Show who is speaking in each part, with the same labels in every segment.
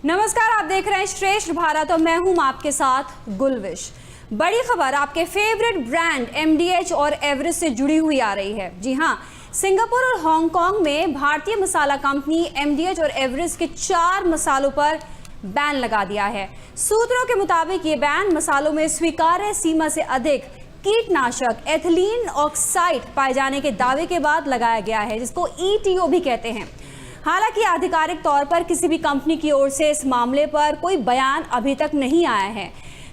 Speaker 1: नमस्कार, आप देख रहे हैं श्रेष्ठ भारत और मैं हूं आपके साथ गुलविश। बड़ी खबर आपके फेवरेट ब्रांड एमडीएच और एवरेस्ट से जुड़ी हुई आ रही है। जी हां, सिंगापुर और हांगकांग में भारतीय मसाला कंपनी एमडीएच और एवरेस्ट के 4 मसालों पर बैन लगा दिया है। सूत्रों के मुताबिक ये बैन मसालों में स्वीकार्य सीमा से अधिक कीटनाशक एथिलीन ऑक्साइड पाए जाने के दावे के बाद लगाया गया है, जिसको ईटीओ भी कहते हैं। हालांकि आधिकारिक तौर पर किसी भी कंपनी की ओर से इस मामले पर कोई बयान अभी तक नहीं आया है।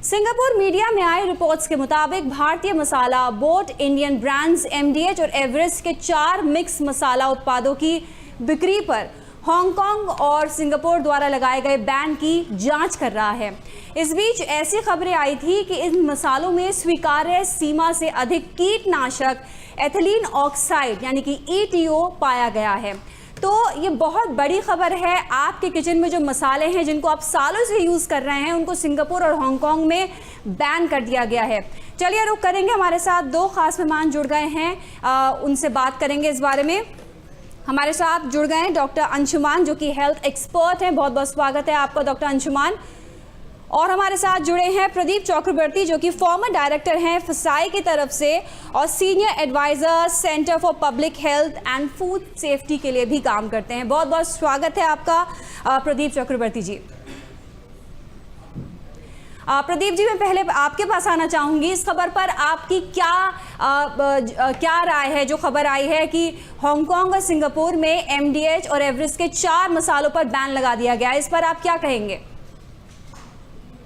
Speaker 1: सिंगापुर मीडिया में आई रिपोर्ट्स के मुताबिक भारतीय मसाला बोर्ड इंडियन ब्रांड्स एमडीएच और एवरेस्ट के 4 मिक्स मसाला उत्पादों की बिक्री पर हांगकांग और सिंगापुर द्वारा लगाए गए बैन की जांच कर रहा है। इस बीच ऐसी खबरें आई थी कि इन मसालों में स्वीकार्य सीमा से अधिक कीटनाशक एथिलीन ऑक्साइड यानी कि ईटीओ पाया गया है। तो ये बहुत बड़ी खबर है। आपके किचन में जो मसाले हैं जिनको आप सालों से यूज़ कर रहे हैं, उनको सिंगापुर और हांगकांग में बैन कर दिया गया है। चलिए रुक करेंगे, हमारे साथ 2 खास मेहमान जुड़ गए हैं, उनसे बात करेंगे इस बारे में। हमारे साथ जुड़ गए हैं डॉक्टर अंशुमान, जो कि हेल्थ एक्सपर्ट हैं। बहुत बहुत स्वागत है आपका डॉक्टर अंशुमान। और हमारे साथ जुड़े हैं प्रदीप चक्रवर्ती, जो कि फॉर्मर डायरेक्टर हैं FSSAI की तरफ से और senior advisor centre for public health and food safety के लिए भी काम करते हैं। बहुत बहुत स्वागत है आपका प्रदीप चक्रवर्ती जी। प्रदीप जी, मैं पहले आपके पास आना चाहूंगी। इस खबर पर आपकी क्या राय है? जो खबर आई है कि हांगकांग और सिंगापुर में एमडीएच और एवरेस्ट के 4 मसालों पर बैन लगा दिया गया है, इस पर आप क्या कहेंगे?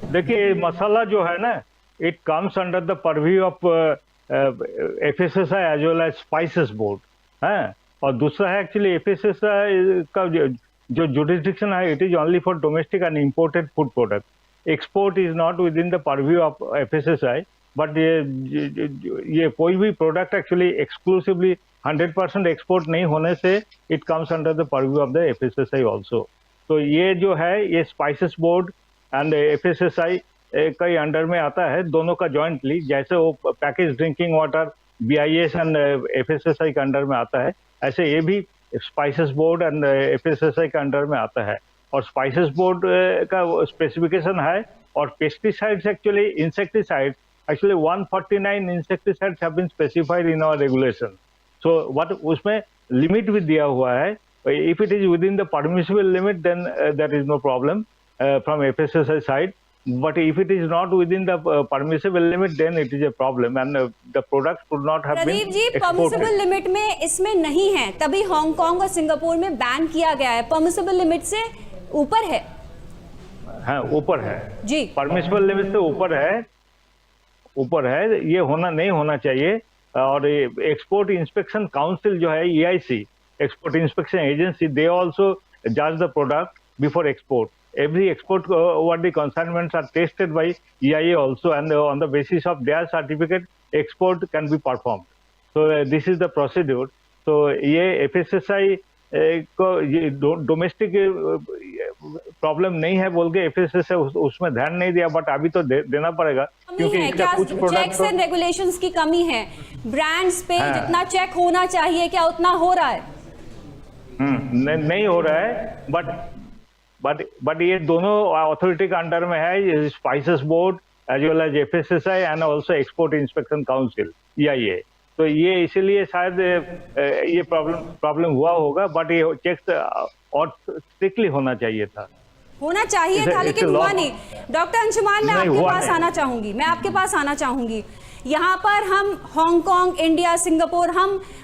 Speaker 2: देखिए, मसाला जो है ना, it comes under the purview of FSSAI as well as spices board है। और दूसरा है एक्चुअली FSSAI का जो जुरिस्डिक्शन है, it is only for domestic and imported food product. Export is not with in the purview of FSSAI। But ये कोई भी प्रोडक्ट एक्चुअली एक्सक्लूसिवली 100% एक्सपोर्ट नहीं होने से it comes under the purview of the FSSAI also. तो ये जो है, ये स्पाइसेस बोर्ड एंड FSSAI कई अंडर में आता है, दोनों का जॉइंटली। जैसे वो package drinking water BIS and FSSAI के अंडर में आता है, ऐसे ये भी स्पाइसेस बोर्ड एंड FSSAI के अंडर में आता है। और स्पाइसेस बोर्ड का स्पेसिफिकेशन है। और pesticides actually insecticide actually 149 insecticides have been specified in our regulation. So what उसमें लिमिट भी दिया हुआ है। If it is within the permissible limit then there is no problem from FSSAI side, but if it is not within the permissible limit, then it is a problem and the product could not have been exported.
Speaker 1: Pradeep ji, permissible limit में इसमें नहीं है, तभी Hong Kong और Singapore में ban किया गया है। परमिसिबल लिमिट से ऊपर है।
Speaker 2: हाँ, ऊपर है
Speaker 1: जी,
Speaker 2: परमिसिबल लिमिट से ऊपर है। ये नहीं होना चाहिए। और एक्सपोर्ट इंस्पेक्शन काउंसिल जो है, EIC, export inspection agency, they also जज the product before export. Every export what the consignments are tested by EIA also, and on the basis of their certificate export can be performed. So this is the procedure. So ये FSSAI को ये domestic problem नहीं है बोल के FSSAI उसमें ध्यान नहीं दिया, बट अभी तो देना पड़ेगा, क्योंकि इसका कुछ प्रोडक्ट
Speaker 1: चेक्स एंड रेगुलेशंस की कमी है। ब्रांड्स पे जितना चेक होना चाहिए, क्या उतना हो रहा है?
Speaker 2: नहीं हो रहा है। बट ये दोनों अथॉरिटी के अंडर में है, spices board as well as FSSAI and also export inspection council EIA। तो ये इसीलिए शायद ये प्रॉब्लम हुआ होगा। बट ये चेक्स और स्ट्रिक्टली होना चाहिए था,
Speaker 1: लेकिन हुआ नहीं। डॉक्टर अंशुमान, मैं आपके पास आना चाहूंगी। यहाँ पर हम हांगकांग, इंडिया, सिंगापुर,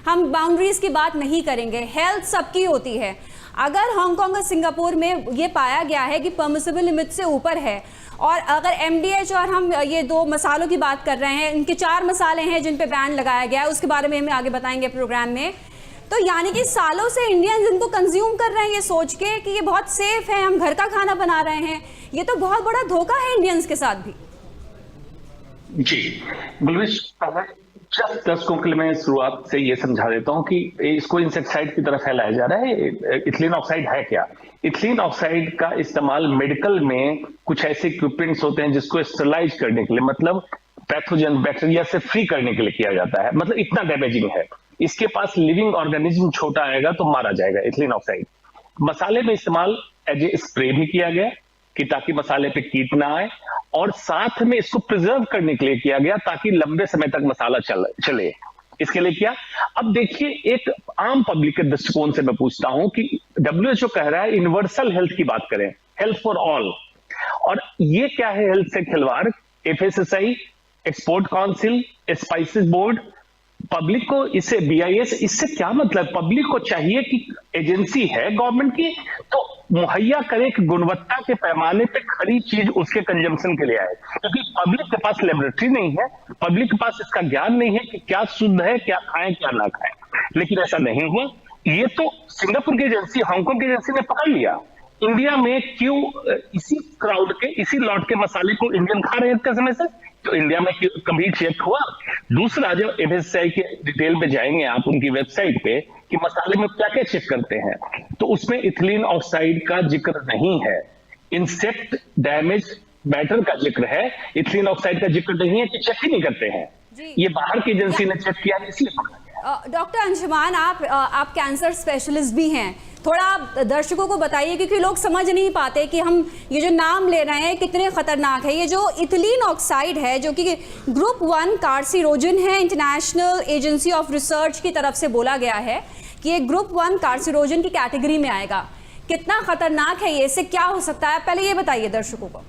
Speaker 1: हम बाउंड्रीज की बात नहीं करेंगे। हेल्थ सबकी होती है। अगर हांगकांग और सिंगापुर में ये पाया गया है कि परमिसिबल लिमिट से ऊपर है, और अगर एमडीएच और हम ये 2 मसालों की बात कर रहे हैं, इनके 4 मसाले हैं जिन पे बैन लगाया गया है, उसके बारे में हम आगे बताएंगे प्रोग्राम में। तो यानी कि सालों से इंडियंस इनको कंज्यूम कर रहे हैं ये सोच के कि ये बहुत सेफ है, हम घर का खाना बना रहे हैं। ये तो बहुत बड़ा धोखा है इंडियंस के साथ भी।
Speaker 3: जी गुलविश, जस्ट दर्शकों के लिए मैं शुरुआत से ये समझा देता हूं कि इसको इंसेक्टिसाइड की तरफ फैलाया जा रहा है। इथिलीन ऑक्साइड है क्या? इथिलीन ऑक्साइड का इस्तेमाल मेडिकल में कुछ ऐसे इक्विपमेंट्स होते हैं जिसको स्टरलाइज करने के लिए, मतलब पैथोजन बैक्टीरिया से फ्री करने के लिए किया जाता है। मतलब इतना डैमेजिंग है। इसके पास लिविंग ऑर्गेनिज्म छोटा आएगा तो मारा जाएगा इथिलीन ऑक्साइड। मसाले में इस्तेमाल एज ए स्प्रे भी किया गया, कि ताकि मसाले पे कीट ना आए, और साथ में इसको प्रिजर्व करने के लिए किया गया ताकि लंबे समय तक मसाला चले। इसके लिए किया। अब देखिए, एक आम पब्लिक के दृष्टिकोण से मैं पूछता हूं कि WHO कह रहा है यूनिवर्सल हेल्थ की बात करें, हेल्थ फॉर ऑल, और ये क्या है हेल्थ से खिलवाड़? FSSAI, export council, spices board, public को इससे BIS, इससे क्या मतलब? पब्लिक को चाहिए कि एजेंसी है गवर्नमेंट की तो मुहैया करे कि गुणवत्ता के पैमाने पे खरी चीज उसके कंजम्पशन के लिए आए, क्योंकि पब्लिक के पास लेबोरेटरी नहीं है, पब्लिक के पास इसका ज्ञान नहीं है कि क्या शुद्ध है, क्या खाएं क्या ना खाएं। लेकिन ऐसा नहीं हुआ। ये तो सिंगापुर की एजेंसी, हांगकांग की एजेंसी ने पकड़ लिया। इंडिया में क्यों इसी क्राउड के, इसी लॉट के मसाले को इंडियन खा रहे हैं इतने समय से? तो इंडिया में कभी चेक हुआ? दूसरा, जब FSSAI के डिटेल में जाएंगे आप उनकी वेबसाइट पे कि मसाले में क्या क्या चेक करते हैं, तो उसमें इथिलीन ऑक्साइड का जिक्र नहीं है, इंसेक्ट डैमेज मैटर का जिक्र है, इथिलीन ऑक्साइड का जिक्र नहीं है, कि चेक ही नहीं करते हैं। ये बाहर की एजेंसी ने चेक किया, इसलिए पकड़ा गया।
Speaker 1: डॉक्टर अंशुमान, आप कैंसर स्पेशलिस्ट भी हैं, थोड़ा आप दर्शकों को बताइए, क्योंकि लोग समझ नहीं पाते कि हम ये जो नाम ले रहे हैं कितने खतरनाक है। ये जो इथिलीन ऑक्साइड है, जो कि ग्रुप 1 कार्सिनोजन है, इंटरनेशनल एजेंसी ऑफ रिसर्च की तरफ से बोला गया है कि ये ग्रुप 1 कार्सिनोजन की कैटेगरी में आएगा। कितना खतरनाक है ये, इससे क्या हो सकता है, पहले ये बताइए दर्शकों को।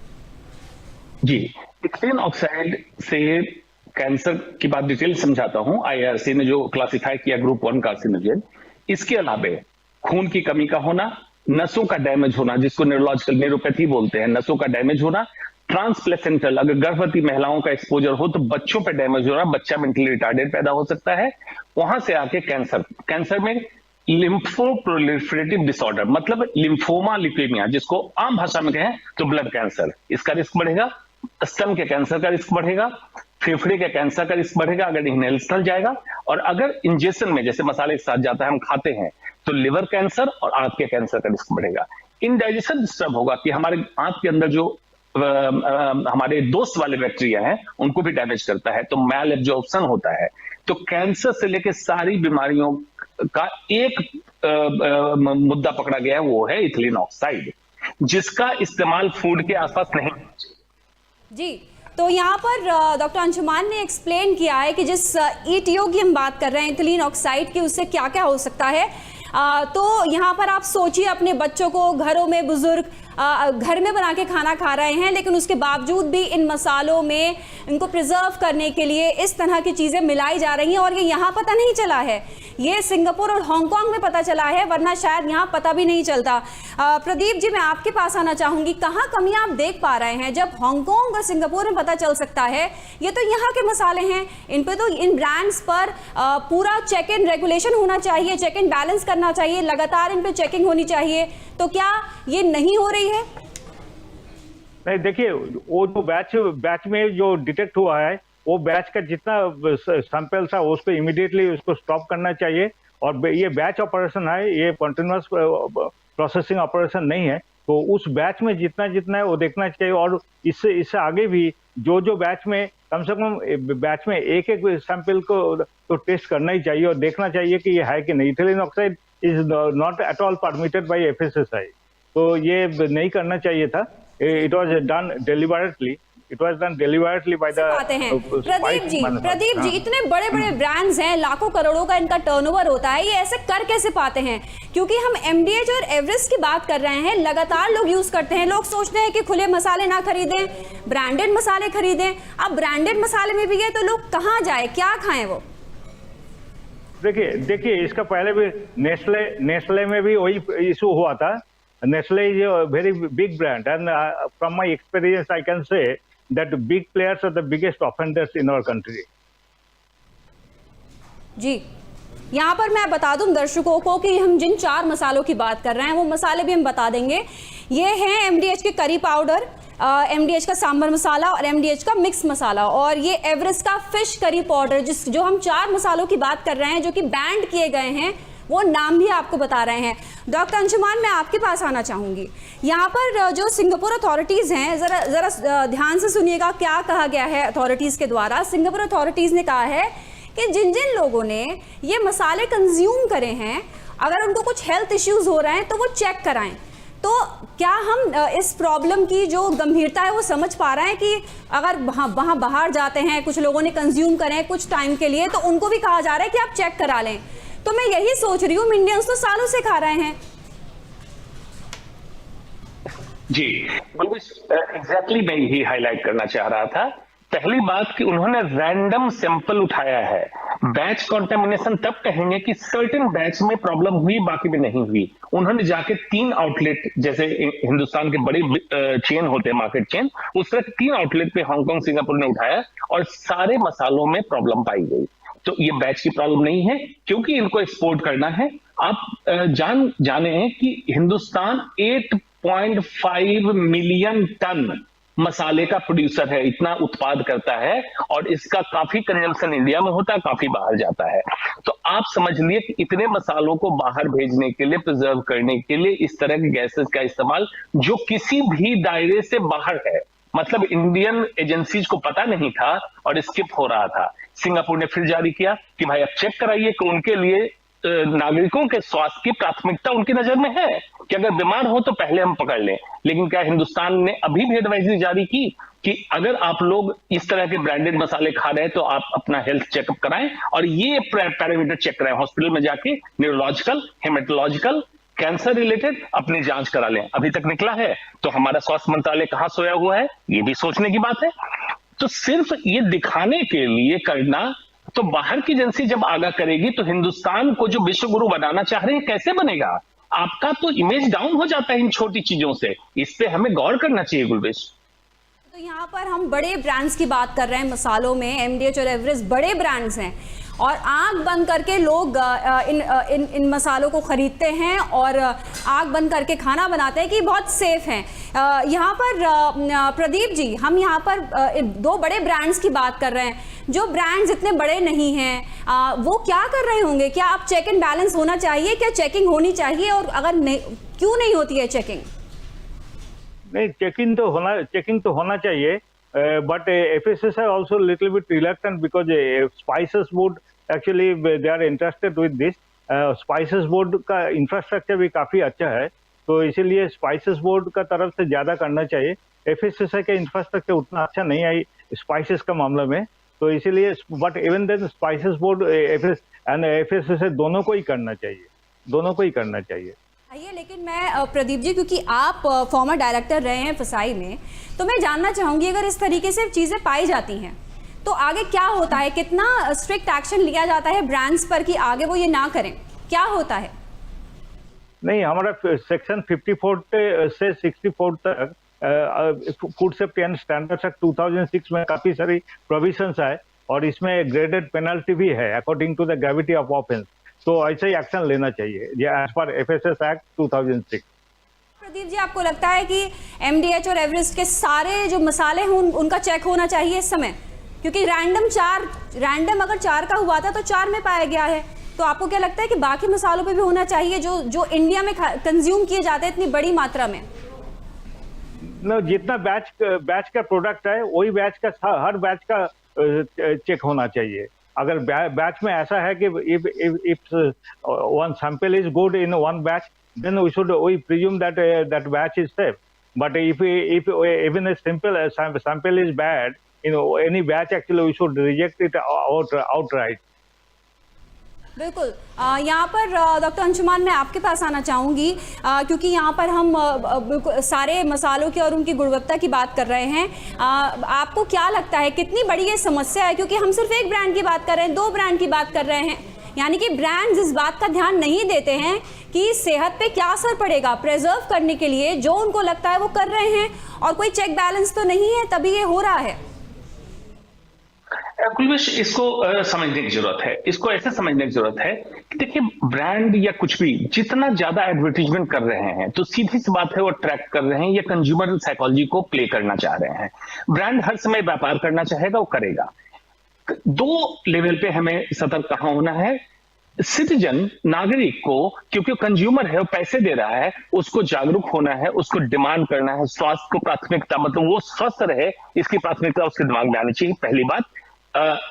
Speaker 3: जी, इथिलीन ऑक्साइड से कैंसर की बात डिटेल समझाता हूं। IARC ने जो क्लासिफाई किया ग्रुप 1 कार्सिनोजन, इसके अलावा खून की कमी का होना, नसों का डैमेज होना, जिसको न्यूरोलॉजिकल न्यूरोपैथी बोलते हैं, नसों का डैमेज होना, ट्रांसप्लेसेंटल, अगर गर्भवती महिलाओं का एक्सपोजर हो तो बच्चों पे डैमेज हो रहा, बच्चा मेंटली रिटार्डेड पैदा हो सकता है, वहां से आके कैंसर। कैंसर में लिम्फोप्रोलिफरेटिव डिसऑर्डर, मतलब लिम्फोमा, लिपेमिया, जिसको आम भाषा में कहें तो ब्लड कैंसर, इसका रिस्क बढ़ेगा। स्तन के कैंसर का रिस्क बढ़ेगा, फेफड़े के कैंसर का रिस्क बढ़ेगा अगर इनहेल स्थल जाएगा, और अगर इंजेक्शन में जैसे मसाले के साथ जाता है हम खाते हैं तो लिवर कैंसर और आंत के कैंसर का रिस्क बढ़ेगा। इनडाइजेशन डिस्टर्ब होगा कि हमारे आंत के अंदर जो हमारे दोस्त वाले बैक्टीरिया हैं उनको भी डैमेज करता है, तो मैल एब्जॉर्प्शन होता है। तो कैंसर से लेकर सारी बीमारियों का एक मुद्दा पकड़ा गया है, वो है इथिलीन ऑक्साइड, जिसका इस्तेमाल फूड के आसपास नहीं होना चाहिए।
Speaker 1: जी, तो यहाँ पर डॉक्टर अंशुमान ने एक्सप्लेन किया है कि जिस ETO की हम बात कर रहे हैं, इथिलीन ऑक्साइड की, उससे क्या क्या हो सकता है। तो यहाँ पर आप सोचिए, अपने बच्चों को घरों में बुजुर्ग घर में बना के खाना खा रहे हैं, लेकिन उसके बावजूद भी इन मसालों में इनको प्रिजर्व करने के लिए इस तरह की चीज़ें मिलाई जा रही हैं, और ये यहाँ पता नहीं चला है, ये सिंगापुर और हांगकांग में पता चला है, वरना शायद यहाँ पता भी नहीं चलता। प्रदीप जी, मैं आपके पास आना चाहूँगी, कहाँ कमियाँ आप देख पा रहे हैं? जब हांगकांग और सिंगापुर में पता चल सकता है, ये तो यहाँ के मसाले हैं, इन पर तो, इन ब्रांड्स पर पूरा चेक इन रेगुलेशन होना चाहिए, चेक इन बैलेंस करना चाहिए, लगातार इन पर चेकिंग होनी चाहिए, तो क्या ये नहीं हो रही है?
Speaker 2: नहीं, देखिए, वो जो बैच में जो डिटेक्ट हुआ है, वो बैच का जितना सैंपल था उसको इमीडिएटली उसको स्टॉप करना चाहिए। और ये बैच ऑपरेशन है, ये कंटिन्यूअस प्रोसेसिंग ऑपरेशन नहीं है, तो उस बैच में जितना जितना है वो देखना चाहिए। और इससे आगे भी जो बैच में कम से कम बैच में एक सैंपल को तो टेस्ट करना ही चाहिए और देखना चाहिए कि ये है कि नहीं। Ethylene oxide is not at all permitted by FSSAI, तो ये नहीं करना चाहिए था। It was done deliberately, it was done deliberately by the.
Speaker 1: Pradeep ji, इतने बड़े बड़े ब्रांड्स हैं, लाखों करोड़ों का इनका टर्नओवर होता है, ये ऐसे कर कैसे पाते हैं? क्योंकि हम MDH और एवरेस्ट की बात कर रहे हैं, लगातार लोग यूज करते हैं, लोग सोचते हैं कि खुले मसाले ना खरीदें, ब्रांडेड मसाले खरीदें। अब ब्रांडेड मसाले में भी है तो लोग कहाँ जाए, क्या खाएं वो?
Speaker 2: देखिए, इसका पहले भी नेस्ले में भी वही इशू हुआ था। Nestle is a very big brand, and from my experience, I can say that big players are the biggest offenders in our country.
Speaker 1: जी, यहाँ पर मैं बता दूं दर्शकों को कि हम जिन 4 मसालों की बात कर रहे हैं वो मसाले भी हम बता देंगे। ये हैं MDH के करी पाउडर, MDH का सांभर मसाला और MDH का मिक्स मसाला, और ये एवरेस्ट का फिश करी पाउडर, जो हम 4 मसालों की बात कर रहे हैं जो कि बैंड किए गए हैं, वो नाम भी आपको बता रहे हैं। डॉक्टर अंशुमान, मैं आपके पास आना चाहूँगी। यहाँ पर जो सिंगापुर अथॉरिटीज़ हैं, ज़रा ध्यान से सुनिएगा क्या कहा गया है अथॉरिटीज़ के द्वारा। सिंगापुर अथॉरिटीज़ ने कहा है कि जिन जिन लोगों ने ये मसाले कंज्यूम करे हैं, अगर उनको कुछ हेल्थ इश्यूज़ हो रहे हैं तो वो चेक कराएं, तो क्या हम इस प्रॉब्लम की जो गंभीरता है वो समझ पा रहे हैं कि अगर वहाँ बाहर जाते हैं, कुछ लोगों ने कंज्यूम करें कुछ टाइम के लिए, तो उनको भी कहा जा रहा है कि आप चेक करा लें। तो मैं यही सोच रही हूँ, इंडियंस तो सालों से खा रहे हैं।
Speaker 3: जी बिल्कुल, एग्जैक्टली मैं यही हाईलाइट करना चाह रहा था। पहली बात कि उन्होंने रैंडम सैंपल उठाया है। बैच कंटामिनेशन तब कहेंगे कि सर्टेन बैच में प्रॉब्लम हुई, बाकी में नहीं हुई। उन्होंने जाके 3 आउटलेट, जैसे हिंदुस्तान के बड़े चेन होते हैं, मार्केट चेन, उस तरह 3 आउटलेट पे हांगकांग सिंगापुर ने उठाया और सारे मसालों में प्रॉब्लम पाई गई। तो ये बैच की प्रॉब्लम नहीं है, क्योंकि इनको एक्सपोर्ट करना है। आप जाने कि हिंदुस्तान 8.5 मिलियन टन मसाले का प्रोड्यूसर है, इतना उत्पाद करता है, और इसका काफी कंजम्पशन इंडिया में होता है, काफी बाहर जाता है। तो आप समझ लिए कि इतने मसालों को बाहर भेजने के लिए, प्रिजर्व करने के लिए इस तरह के गैसेस का इस्तेमाल जो किसी भी दायरे से बाहर है, मतलब इंडियन एजेंसीज को पता नहीं था और स्किप हो रहा था। सिंगापुर ने फिर जारी किया कि भाई आप चेक कराइए कि उनके लिए नागरिकों के स्वास्थ्य की प्राथमिकता उनकी नजर में है कि अगर बीमार हो तो पहले हम पकड़ लें। लेकिन क्या हिंदुस्तान ने अभी भी एडवाइजरी जारी की कि अगर आप लोग इस तरह के ब्रांडेड मसाले खा रहे हैं तो आप अपना हेल्थ चेकअप कराएं और ये पैरामीटर चेक कराएं, हॉस्पिटल में जाके न्यूरोलॉजिकल, हेमेटोलॉजिकल, कैंसर रिलेटेड अपनी जांच करा लें। अभी तक निकला है तो हमारा स्वास्थ्य मंत्रालय कहां सोया हुआ है, ये भी सोचने की बात है। तो सिर्फ ये दिखाने के लिए करना, तो बाहर की एजेंसी जब आगाह करेगी तो हिंदुस्तान को जो विश्व गुरु बनाना चाह रहे हैं कैसे बनेगा? आपका तो इमेज डाउन हो जाता है इन छोटी चीजों से। इस पे हमें गौर करना चाहिए गुलवेश।
Speaker 1: तो यहाँ पर हम बड़े ब्रांड्स की बात कर रहे हैं मसालों में, एमडीएच और एवरेस्ट बड़े ब्रांड्स हैं, और आंख बंद करके लोग इन मसालों को खरीदते हैं और आंख बंद करके खाना बनाते हैं कि बहुत सेफ हैं। यहाँ पर प्रदीप जी, हम यहाँ पर 2 बड़े ब्रांड्स की बात कर रहे हैं। जो ब्रांड्स इतने बड़े नहीं हैं वो क्या कर रहे होंगे? क्या आप चेक एंड बैलेंस होना चाहिए, क्या चेकिंग होनी चाहिए, और अगर नहीं, क्यों नहीं होती है चेकिंग?
Speaker 2: नहीं, चेकिंग तो होना चाहिए, but FSSAI also a little bit reluctant because Spices Board actually they are interested with this. Spices Board का इंफ्रास्ट्रक्चर भी काफी अच्छा है, तो इसीलिए स्पाइसेस बोर्ड का तरफ से ज्यादा करना चाहिए। FSSAI का इंफ्रास्ट्रक्चर उतना अच्छा नहीं आई स्पाइसेस का मामला में, तो इसीलिए, but even then spices board and FSSAI दोनों को ही करना चाहिए।
Speaker 1: आइए, लेकिन मैं प्रदीप जी, क्योंकि आप फॉर्मर डायरेक्टर रहे हैं FSSAI में, तो मैं जानना चाहूंगी अगर इस तरीके से चीजें पाई जाती हैं तो आगे क्या होता है? कितना स्ट्रिक्ट एक्शन लिया जाता है ब्रांड्स पर कि आगे वो ये ना करें? क्या होता है?
Speaker 2: नहीं, हमारा सेक्शन 54 से 64 तक food safety and standards act 2006 में काफी सारी प्रोविजंस है और इसमें ग्रेडेड पेनल्टी भी है according to the gravity of offence. तो ऐसे ही एक्शन लेना चाहिए as per FSS act 2006।
Speaker 1: Pradeep ji, आपको लगता है कि एमडीएच और एवरेस्ट के सारे जो मसाले हैं उनका चेक होना चाहिए इस समय? क्योंकि रैंडम अगर 4 का हुआ था तो 4 में पाया गया है, तो आपको क्या लगता है कि बाकी मसालों पे भी होना चाहिए जो इंडिया में कंज्यूम किए जाते हैं इतनी बड़ी मात्रा में?
Speaker 2: जितना बैच का प्रोडक्ट है वही बैच का, हर बैच का चेक होना चाहिए। अगर बैच में ऐसा है कि if one sample is good in one batch, then we presume that that batch is safe. But if even a simple sample is bad in any batch, actually we should reject it outright.
Speaker 1: बिल्कुल। यहाँ पर doctor Anshuman, मैं आपके पास आना चाहूँगी क्योंकि यहाँ पर हम सारे मसालों की और उनकी गुणवत्ता की बात कर रहे हैं। आपको क्या लगता है कितनी बड़ी ये समस्या है? क्योंकि हम सिर्फ एक ब्रांड की बात कर रहे हैं, 2 ब्रांड की बात कर रहे हैं, यानी कि ब्रांड्स इस बात का ध्यान नहीं देते हैं कि सेहत पे क्या असर पड़ेगा। प्रिजर्व करने के लिए जो उनको लगता है वो कर रहे हैं और कोई चेक बैलेंस तो नहीं है, तभी ये हो रहा है।
Speaker 3: कुलवेश, इसको समझने की जरूरत है, इसको ऐसे समझने की जरूरत है कि देखिए, ब्रांड या कुछ भी जितना ज्यादा एडवर्टीजमेंट कर रहे हैं तो सीधी सी बात है वो ट्रैक कर रहे हैं या कंज्यूमर साइकोलॉजी को प्ले करना चाह रहे हैं। ब्रांड हर समय व्यापार करना चाहेगा, वो करेगा। 2 लेवल पे हमें सतर्क कहां होना है। सिटीजन, नागरिक को, क्योंकि कंज्यूमर है, वो पैसे दे रहा है, उसको जागरूक होना है, उसको डिमांड करना है, स्वास्थ्य को प्राथमिकता, मतलब वो स्वस्थ रहे, इसकी प्राथमिकता उसके दिमाग में आनी चाहिए। पहली बात,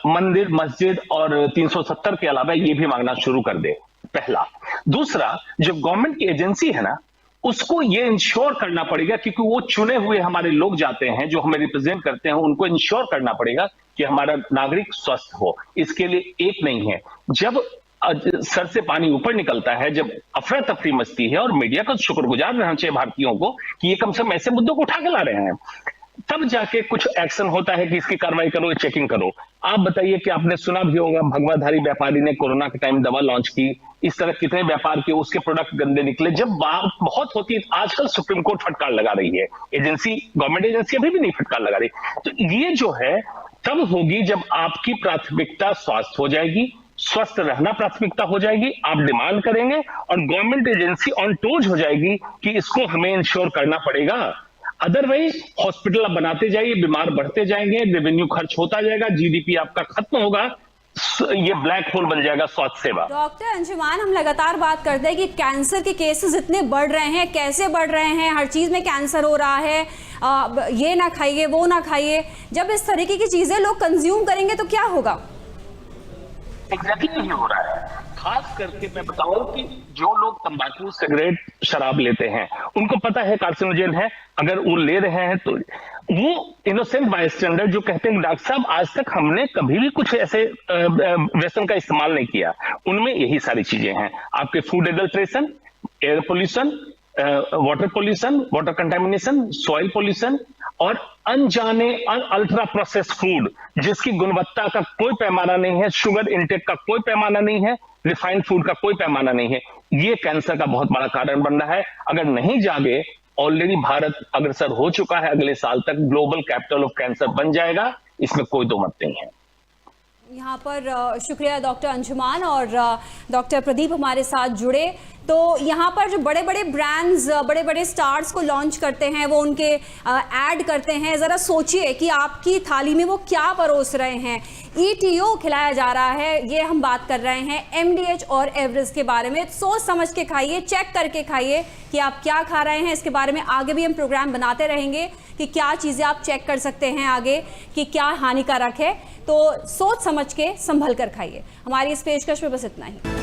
Speaker 3: मंदिर, मस्जिद और 370 के अलावा ये भी मांगना शुरू कर दे, पहला। दूसरा, जो गवर्नमेंट की एजेंसी है ना, उसको ये इंश्योर करना पड़ेगा, क्योंकि वो चुने हुए हमारे लोग जाते हैं जो हमें रिप्रेजेंट करते हैं, उनको इंश्योर करना पड़ेगा कि हमारा नागरिक स्वस्थ हो। इसके लिए एक नहीं है, जब सर से पानी ऊपर निकलता है, जब अफरा तफरी मचती है, और मीडिया का शुक्रगुजार रहना चाहिए भारतीयों को कि ये कम से कम ऐसे मुद्दों को उठा के ला रहे हैं, तब जाके कुछ एक्शन होता है कि इसकी कार्रवाई करो, चेकिंग करो। आप बताइए कि आपने सुना भी होगा, भगवाधारी व्यापारी ने कोरोना के टाइम दवा लॉन्च की, इस तरह कितने व्यापार के उसके प्रोडक्ट गंदे निकले। जब बात बहुत होती है, आजकल सुप्रीम कोर्ट फटकार लगा रही है, एजेंसी, गवर्नमेंट एजेंसी अभी भी नहीं फटकार लगा रही। तो ये जो है तब होगी जब आपकी प्राथमिकता स्वास्थ्य हो जाएगी, स्वस्थ रहना प्राथमिकता हो जाएगी, आप डिमांड करेंगे और गवर्नमेंट एजेंसी ऑन टोज हो जाएगी कि इसको हमें इंश्योर करना पड़ेगा। अदरवाइज हॉस्पिटल आप बनाते जाइए, बीमार बढ़ते जाएंगे, रेवेन्यू खर्च होता जाएगा, जीडीपी आपका खत्म होगा, ये ब्लैक होल बन जाएगा स्वास्थ्य सेवा।
Speaker 1: डॉक्टर अंजुमान, हम लगातार बात करते हैं कि कैंसर के केसेस इतने बढ़ रहे हैं, कैसे बढ़ रहे हैं, हर चीज में कैंसर हो रहा है, ये ना खाइए, वो ना खाइए। जब इस तरीके की चीजें लोग कंज्यूम करेंगे तो क्या होगा?
Speaker 3: एग्जैक्टली यही हो रहा है। खास करके मैं बताऊं कि जो लोग तंबाकू, सिगरेट, शराब लेते हैं, उनको पता है कार्सिनोजेन है, अगर वो ले रहे हैं तो वो इनोसेंट बायस्टैंडर जो कहते हैं डॉक्टर साहब आज तक हमने कभी भी कुछ ऐसे व्यसन का इस्तेमाल नहीं किया, उनमें यही सारी चीजें हैं। आपके food adulteration, air pollution, water pollution, water contamination, soil pollution, और अनजाने अल्ट्रा प्रोसेस्ड फूड जिसकी गुणवत्ता का कोई पैमाना नहीं है, शुगर इंटेक का कोई पैमाना नहीं है, रिफाइंड फूड का कोई पैमाना नहीं है, ये कैंसर का बहुत बड़ा कारण बन रहा है। अगर नहीं जागे, ऑलरेडी भारत अग्रसर हो चुका है, अगले साल तक ग्लोबल कैपिटल ऑफ कैंसर बन जाएगा, इसमें कोई दो मत नहीं है।
Speaker 1: यहाँ पर शुक्रिया डॉक्टर अंजुमान और डॉक्टर प्रदीप हमारे साथ जुड़े। तो यहाँ पर जो बड़े बड़े ब्रांड्स, बड़े बड़े स्टार्स को लॉन्च करते हैं, वो उनके ऐड करते हैं, ज़रा सोचिए कि आपकी थाली में वो क्या परोस रहे हैं। ETO खिलाया जा रहा है, ये हम बात कर रहे हैं MDH और एवरेस्ट के बारे में। सोच समझ के खाइए, चेक करके खाइए कि आप क्या खा रहे हैं। इसके बारे में आगे भी हम प्रोग्राम बनाते रहेंगे कि क्या चीज़ें आप चेक कर सकते हैं आगे कि क्या हानिकारक है। तो सोच समझ के संभल कर खाइए। हमारी इस पेशकश में बस इतना ही।